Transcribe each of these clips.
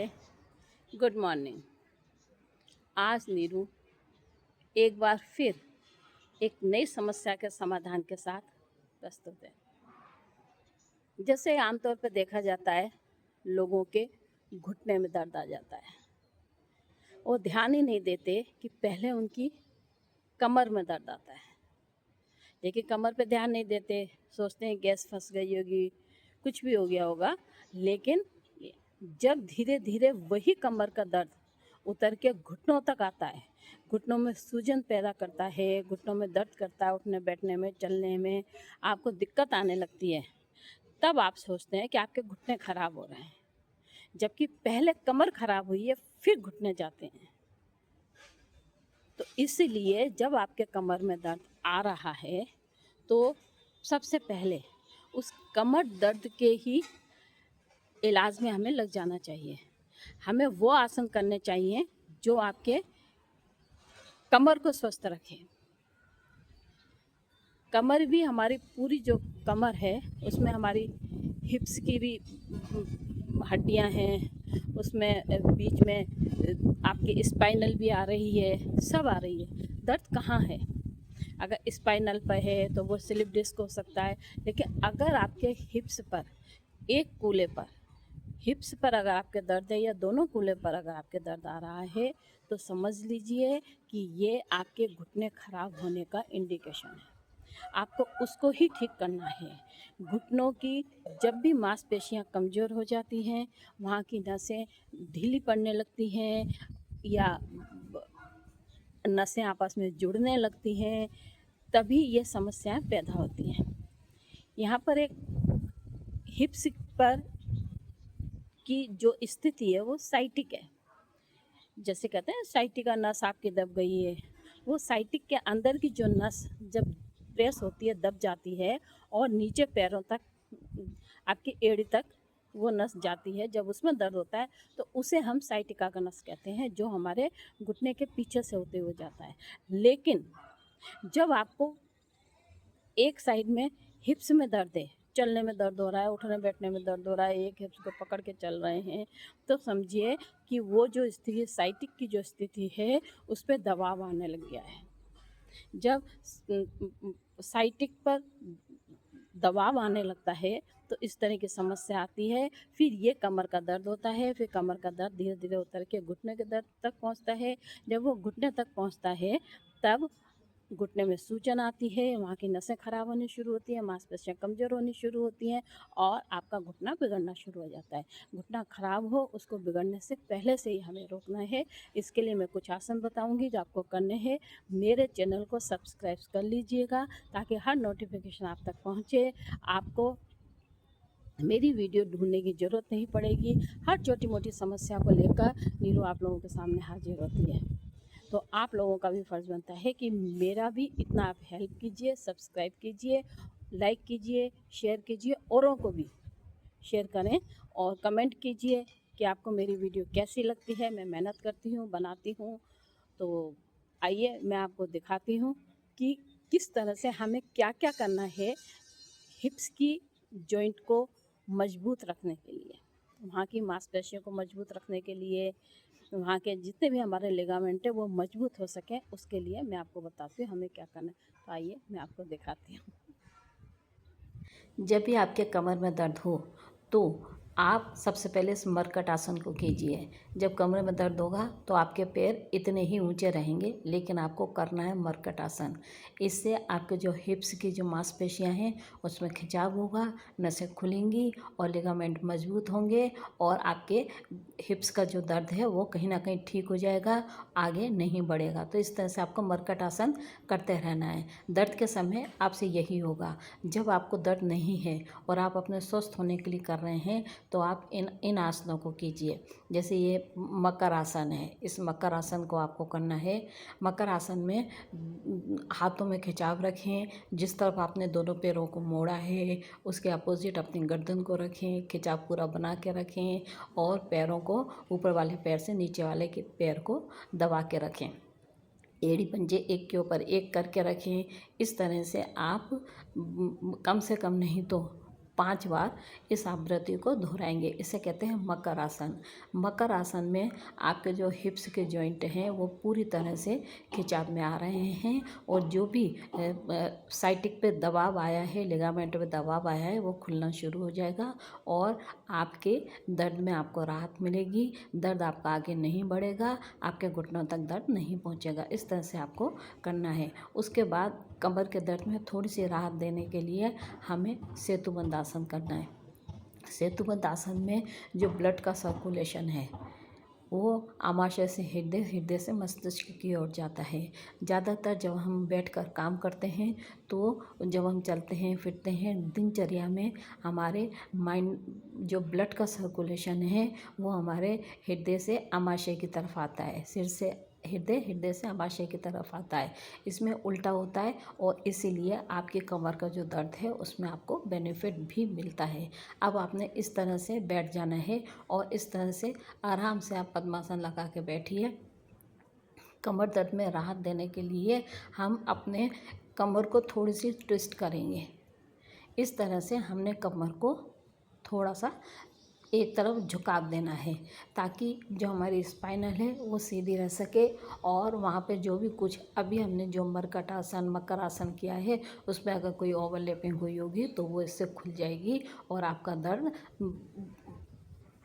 हाय, good morning. आज नीरू एक बार फिर एक नई समस्या के समाधान के साथ प्रस्तुत है। जैसे आमतौर पर देखा जाता है, लोगों के घुटने में दर्द आ जाता है। वो ध्यान ही नहीं देते कि पहले उनकी कमर में दर्द आता है, लेकिन कमर पे ध्यान नहीं देते, सोचते हैं गैस फंस गई होगी, कुछ भी हो गया होगा। लेकिन जब धीरे धीरे वही कमर का दर्द उतर के घुटनों तक आता है, घुटनों में सूजन पैदा करता है, घुटनों में दर्द करता है, उठने बैठने में, चलने में आपको दिक्कत आने लगती है, तब आप सोचते हैं कि आपके घुटने खराब हो रहे हैं, जबकि पहले कमर खराब हुई है फिर घुटने जाते हैं। तो इसीलिए जब आपके कमर में दर्द आ रहा है तो सबसे पहले उस कमर दर्द के ही इलाज में हमें लग जाना चाहिए। हमें वो आसन करने चाहिए जो आपके कमर को स्वस्थ रखे। कमर भी हमारी पूरी जो कमर है उसमें हमारी हिप्स की भी हड्डियां हैं, उसमें बीच में आपकी स्पाइनल भी आ रही है, सब आ रही है। दर्द कहाँ है? अगर स्पाइनल पर है तो वो स्लिप डिस्क हो सकता है, लेकिन अगर आपके हिप्स पर, एक कूल्हे पर, हिप्स पर अगर आपके दर्द है या दोनों कूल्हे पर अगर आपके दर्द आ रहा है तो समझ लीजिए कि ये आपके घुटने खराब होने का इंडिकेशन है। आपको उसको ही ठीक करना है। घुटनों की जब भी मांसपेशियां कमज़ोर हो जाती हैं, वहाँ की नसें ढीली पड़ने लगती हैं या नसें आपस में जुड़ने लगती हैं, तभी ये समस्याएं पैदा होती हैं। यहाँ पर एक हिप्स पर की जो स्थिति है वो साइटिक है। जैसे कहते हैं साइटिका नस आपकी दब गई है, वो साइटिक के अंदर की जो नस जब प्रेस होती है, दब जाती है और नीचे पैरों तक, आपकी एड़ी तक वो नस जाती है, जब उसमें दर्द होता है तो उसे हम साइटिका का नस कहते हैं, जो हमारे घुटने के पीछे से होते हुए जाता है। लेकिन जब आपको एक साइड में हिप्स में दर्द है, चलने में दर्द हो रहा है, उठने बैठने में दर्द हो रहा है, एक हिप्स को पकड़ के चल रहे हैं, तो समझिए कि वो जो स्थिति, साइटिक की जो स्थिति है, उस पर दबाव आने लग गया है। जब साइटिक पर दबाव आने लगता है तो इस तरह की समस्या आती है। फिर ये कमर का दर्द होता है, फिर कमर का दर्द धीरे धीरे उतर के घुटने के दर्द तक पहुंचता है। जब वो घुटने तक पहुंचता है तब घुटने में सूजन आती है, वहाँ की नसें खराब होनी शुरू होती हैं, मांसपेशियाँ कमज़ोर होनी शुरू होती हैं और आपका घुटना बिगड़ना शुरू हो जाता है। घुटना खराब हो, उसको बिगड़ने से पहले से ही हमें रोकना है। इसके लिए मैं कुछ आसन बताऊंगी जो आपको करने हैं। मेरे चैनल को सब्सक्राइब कर लीजिएगा ताकि हर नोटिफिकेशन आप तक पहुँचे। आपको मेरी वीडियो ढूंढने की ज़रूरत नहीं पड़ेगी। हर छोटी मोटी समस्या को लेकर नीरू आप लोगों के सामने हाजिर होती है। तो आप लोगों का भी फ़र्ज़ बनता है कि मेरा भी इतना आप हेल्प कीजिए, सब्सक्राइब कीजिए, लाइक कीजिए, शेयर कीजिए, औरों को भी शेयर करें और कमेंट कीजिए कि आपको मेरी वीडियो कैसी लगती है। मैं मेहनत करती हूँ, बनाती हूँ। तो आइए मैं आपको दिखाती हूँ कि किस तरह से हमें क्या क्या करना है हिप्स की जॉइंट को मजबूत रखने के लिए, वहाँ की मांसपेशियों को मजबूत रखने के लिए, वहाँ के जितने भी हमारे लिगामेंट है वो मजबूत हो सकें, उसके लिए मैं आपको बताती हूँ हमें क्या करना है। तो आइए मैं आपको दिखाती हूँ। जब भी आपके कमर में दर्द हो तो आप सबसे पहले इस मरकट आसन को कीजिए। जब कमर में दर्द होगा तो आपके पैर इतने ही ऊंचे रहेंगे, लेकिन आपको करना है मरकट आसन। इससे आपके जो हिप्स की जो मांसपेशियां हैं उसमें खिंचाव होगा, नसें खुलेंगी और लिगामेंट मजबूत होंगे और आपके हिप्स का जो दर्द है वो कहीं ना कहीं ठीक हो जाएगा, आगे नहीं बढ़ेगा। तो इस तरह से आपको मरकट आसन करते रहना है। दर्द के समय आपसे यही होगा। जब आपको दर्द नहीं है और आप अपने स्वस्थ होने के लिए कर रहे हैं तो आप इन आसनों को कीजिए। जैसे ये मकर आसन है, इस मकर आसन को आपको करना है। मकर आसन में हाथों में खिंचाव रखें, जिस तरफ आपने दोनों पैरों को मोड़ा है उसके अपोजिट अपनी गर्दन को रखें, खिंचाव पूरा बना के रखें और पैरों को ऊपर वाले पैर से नीचे वाले के पैर को दबा के रखें। एड़ी पंजे एक के ऊपर एक करके रखें। इस तरह से आप कम से कम नहीं तो 5 बार इस आवृत्ति को दोहराएंगे। इसे कहते हैं मकर आसन। मकर आसन में आपके जो हिप्स के जॉइंट हैं वो पूरी तरह से खिंचाव में आ रहे हैं और जो भी साइटिक पे दबाव आया है, लिगामेंट पे दबाव आया है, वो खुलना शुरू हो जाएगा और आपके दर्द में आपको राहत मिलेगी। दर्द आपका आगे नहीं बढ़ेगा, आपके घुटनों तक दर्द नहीं पहुंचेगा। इस तरह से आपको करना है। उसके बाद कमर के दर्द में थोड़ी सी राहत देने के लिए हमें सेतुबंद आसन करना है। सेतुबंद आसन में जो ब्लड का सर्कुलेशन है वो आमाशय से हृदय, हृदय से मस्तिष्क की ओर जाता है। ज़्यादातर जब हम बैठकर काम करते हैं तो जब हम चलते हैं फिरते हैं दिनचर्या में हमारे माइंड जो ब्लड का सर्कुलेशन है वो हमारे हृदय से आमाशय की तरफ आता है, सिर से हृदय, हृदय से आमाशय की तरफ आता है। इसमें उल्टा होता है और इसीलिए आपकी कमर का जो दर्द है उसमें आपको बेनिफिट भी मिलता है। अब आपने इस तरह से बैठ जाना है और इस तरह से आराम से आप पद्मासन लगा के बैठिए। कमर दर्द में राहत देने के लिए हम अपने कमर को थोड़ी सी ट्विस्ट करेंगे। इस तरह से हमने कमर को थोड़ा सा एक तरफ झुकाव देना है ताकि जो हमारी स्पाइनल है वो सीधी रह सके और वहाँ पे जो भी कुछ अभी हमने जो मरकट आसन, मकर आसन किया है उसमें अगर कोई ओवरलैपिंग हुई होगी तो वो इससे खुल जाएगी और आपका दर्द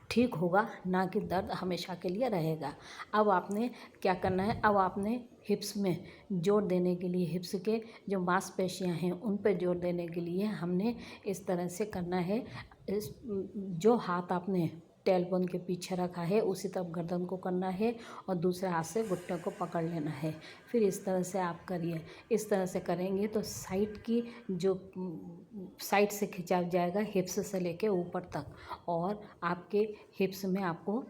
ठीक होगा, ना कि दर्द हमेशा के लिए रहेगा। अब आपने क्या करना है, अब आपने हिप्स में जोर देने के लिए, हिप्स के जो मांसपेशियां हैं उन पर जोर देने के लिए हमने इस तरह से करना है। इस जो हाथ आपने टेलबोन के पीछे रखा है उसी तरफ गर्दन को करना है और दूसरे हाथ से घुटने को पकड़ लेना है। फिर इस तरह से आप करिए। इस तरह से करेंगे तो साइड की जो साइड से खिंचा जाएगा हिप्स से लेके ऊपर तक और आपके हिप्स में आपको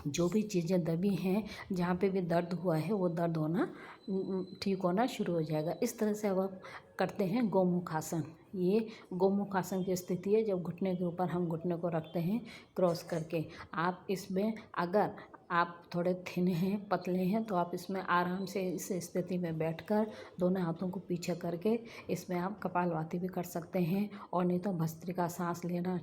जो भी चीज़ें दबी हैं, जहाँ पे भी दर्द हुआ है वो दर्द होना ठीक होना शुरू हो जाएगा। इस तरह से अब आप करते हैं गोमुख आसन। ये गोमुख आसन की स्थिति है जब घुटने के ऊपर हम घुटने को रखते हैं क्रॉस करके। आप इसमें अगर आप थोड़े थिन हैं, पतले हैं तो आप इसमें आराम से इस स्थिति में बैठकर दोनों हाथों को पीछे करके इसमें आप कपालभाति भी कर सकते हैं और नहीं तो भस्त्रिका सांस लेना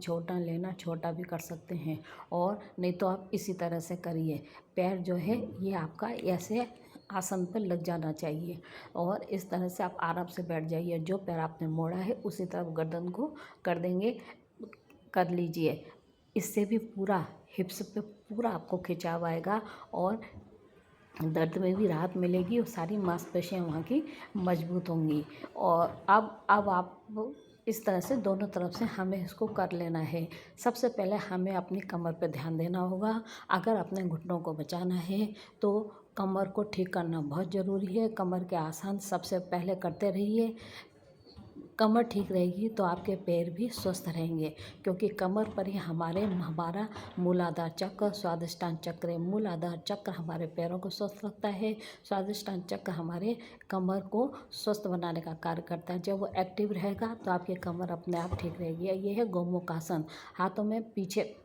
छोटा भी कर सकते हैं और नहीं तो आप इसी तरह से करिए। पैर जो है ये आपका ऐसे आसन पर लग जाना चाहिए और इस तरह से आप आराम से बैठ जाइए। जो पैर आपने मोड़ा है उसी तरफ गर्दन को कर देंगे, कर लीजिए। इससे भी पूरा हिप्स पे पूरा आपको खिंचाव आएगा और दर्द में भी राहत मिलेगी और सारी मांसपेशियां वहाँ की मजबूत होंगी। और अब आप इस तरह से दोनों तरफ से हमें इसको कर लेना है। सबसे पहले हमें अपनी कमर पे ध्यान देना होगा। अगर अपने घुटनों को बचाना है तो कमर को ठीक करना बहुत ज़रूरी है। कमर के आसन सबसे पहले करते रहिए। कमर ठीक रहेगी तो आपके पैर भी स्वस्थ रहेंगे क्योंकि कमर पर ही हमारा मूलाधार चक्र, स्वादिष्टान चक्र है। मूलाधार चक्र हमारे पैरों को स्वस्थ रखता है, स्वादिष्टान चक्र हमारे कमर को स्वस्थ बनाने का कार्य करता है। जब वो एक्टिव रहेगा तो आपकी कमर अपने आप ठीक रहेगी। ये है गोमुख आसन। हाथों में पीछे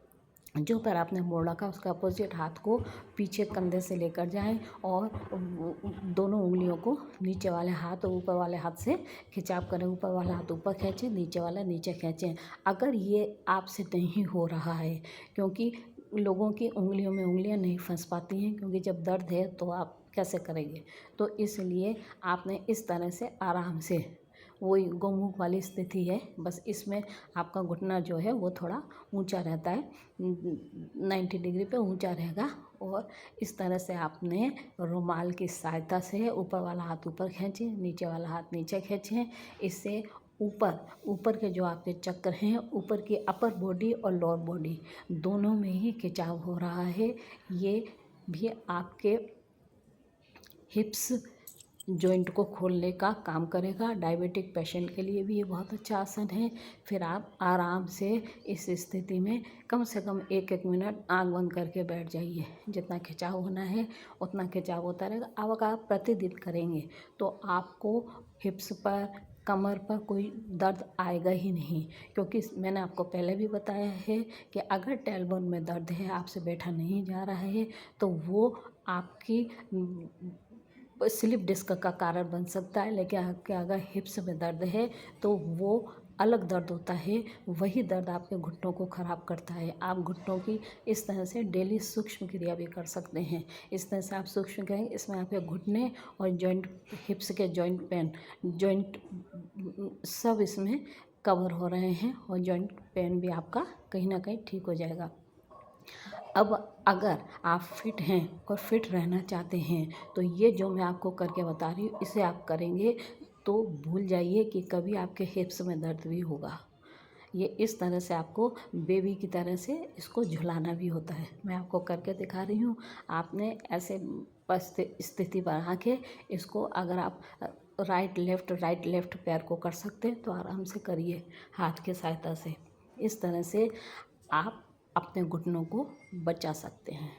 जो पैर आपने मोड़ा का उसका अपोजिट हाथ को पीछे कंधे से लेकर जाएं और दोनों उंगलियों को नीचे वाले हाथ और ऊपर वाले हाथ से खिंचाव करें। ऊपर वाला हाथ ऊपर खींचें, नीचे वाला नीचे खींचें। अगर ये आपसे नहीं हो रहा है, क्योंकि लोगों की उंगलियों में उंगलियां नहीं फंस पाती हैं, क्योंकि जब दर्द है तो आप कैसे करेंगे, तो इसलिए आपने इस तरह से आराम से वही गोमुख वाली स्थिति है। बस इसमें आपका घुटना जो है वो थोड़ा ऊंचा रहता है, 90 डिग्री पे ऊंचा रहेगा और इस तरह से आपने रुमाल की सहायता से ऊपर वाला हाथ ऊपर खींचें, नीचे वाला हाथ नीचे खींचें। इससे ऊपर के जो आपके चक्र हैं, ऊपर की अपर बॉडी और लोअर बॉडी दोनों में ही खिंचाव हो रहा है। ये भी आपके हिप्स जॉइंट को खोलने का काम करेगा। डायबिटिक पेशेंट के लिए भी ये बहुत अच्छा आसन है। फिर आप आराम से इस स्थिति में कम से कम 1-1 मिनट आँख बंद करके बैठ जाइए। जितना खिंचाव होना है उतना खिंचाव होता रहेगा। अब अगर आप प्रतिदिन करेंगे तो आपको हिप्स पर, कमर पर कोई दर्द आएगा ही नहीं, क्योंकि मैंने आपको पहले भी बताया है कि अगर टेलबोन में दर्द है, आपसे बैठा नहीं जा रहा है, तो वो आपकी स्लिप डिस्क का कारण बन सकता है। लेकिन आपके अगर हिप्स में दर्द है तो वो अलग दर्द होता है, वही दर्द आपके घुटनों को ख़राब करता है। आप घुटनों की इस तरह से डेली सूक्ष्म क्रिया भी कर सकते हैं। इस तरह से आप सूक्ष्म करेंगे, इसमें आपके घुटने और जॉइंट, हिप्स के जॉइंट पेन, जॉइंट सब इसमें कवर हो रहे हैं और जॉइंट पेन भी आपका कहीं ना कहीं ठीक हो जाएगा। अब अगर आप फिट हैं और फिट रहना चाहते हैं तो ये जो मैं आपको करके बता रही हूँ, इसे आप करेंगे तो भूल जाइए कि कभी आपके हिप्स में दर्द भी होगा। ये इस तरह से आपको बेबी की तरह से इसको झुलाना भी होता है। मैं आपको करके दिखा रही हूँ। आपने ऐसे स्थिति बना के इसको, अगर आप राइट लेफ़्ट पैर को कर सकते हैं तो आराम से करिए हाथ की सहायता से। इस तरह से आप अपने घुटनों को बचा सकते हैं।